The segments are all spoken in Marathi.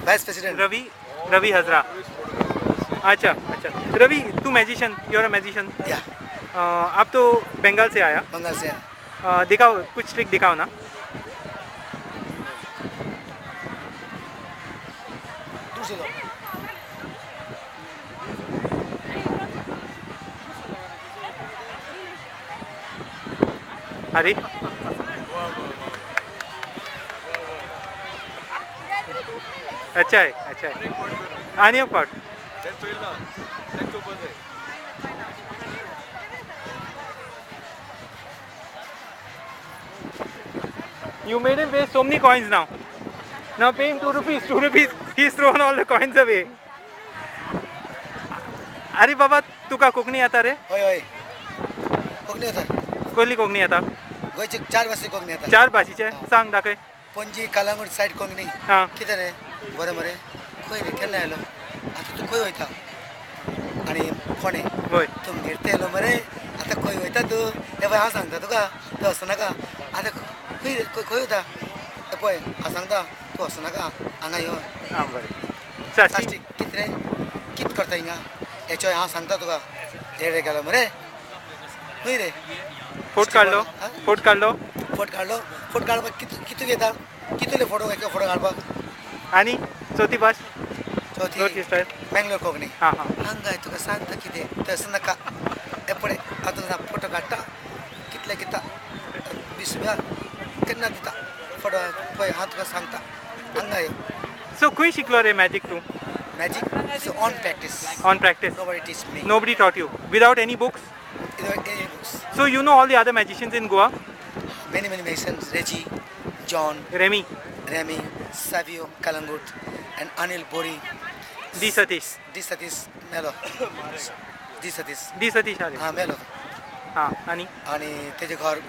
Vice President. रवि हजरा. अच्छा अच्छा. रवि, तू magician, you are a magician. Yeah, आप तो बंगाल से आया. Bengal से. दिखाओ, कुछ ट्रिक दिखाओ ना. दूर से लो. अरे अच्छा है, अच्छा है. आणि पाठ. You made him waste so many coins now. Now pay him 2 rupees. 2 rupees. He's thrown all the coins away. अरे बाबा, तुका कोकणी आता रे? होय होय. कोकणी होता. कोहली कोकणी आता. गोयचे 4 वर्ष कोकणी होता. 4 भाषेचे सांग दाखय. पणजी कालांगूट साईड कोकणी. हां. किती रे? बरं बरं. खंय रे केन्ना आयलो? आता तू खंय वयता? आणि कोणे? होय. तुमगेर तेलो मरे. आता खंय वयता तू? हे पळय हांव सांगता तुका. तूं हसूं नाका. आता खंय वयता? हे पळय हांव सांगता. तूं हसूं नाका. हांगा यो. हां बरें. साची. प्लास्टीक कित रे? कित करता हिंगा? हेचो हांव सांगता तुका. हेडे गेलो मरे. खंय रे? फोट काढलो. फोट काढलो. फोट काढलो. फोट काडपाक कितू घेता? कितले फोटो काडपाक? आणि चौथी भास. चौथी स्टाईल. बँगलोर कोंकणी. हां हां. हांगा तुका सांगता कितें तसं नाका. हे पळय हांव तुका फोटो काडटा. कितले घेता? 20 रुपया केन्ना दिता फोटो. पळय हांव तुका सांगता. हांगा यो. सो खंय शिकलो रे मॅजिक तू? Magic is on practice. On practice. Nobody teach me. Nobody taught you without any books. Any books. So you know all the other magicians in Goa? Many magicians. Reggie, John, Remy, Remy, Savio, Kalangut, and Anil Bori. D Satish. D Satish मेलो. D Satish. D Satish आले. हां मेलो. हां. आणि आणि तेजे घर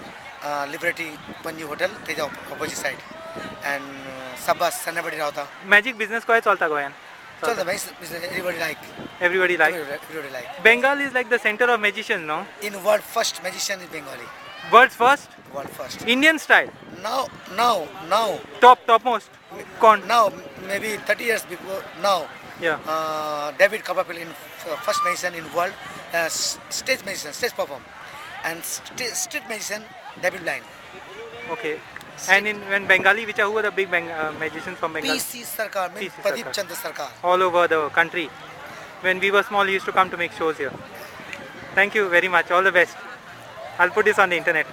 लिबर्टी पणजी हॉटेल तेच्या ऑपोजिट साईड. अँड सब्बास सन्नापडी रावता. मॅजिक बिझनेस काय चलता गोंयान? चलता everybody like. Everybody like. Everybody like. Bengal is like the center of magicians, no? In world first magician is Bengali. World's first? World first. Indian style. Now. Topmost. Con. Now maybe 30 years before now. Yeah. David Copperfield in first magician in world. Stage magician, stage perform. And street magician David Blind. Okay. And when Bengali, which are who are the big magicians from Bengal? PC Sarkar, means PC Pradeep Sarkar. Chandra Sarkar. All over the country. When we were small, he used to come to make shows here. Thank you very much. All the best. I'll put this on the internet.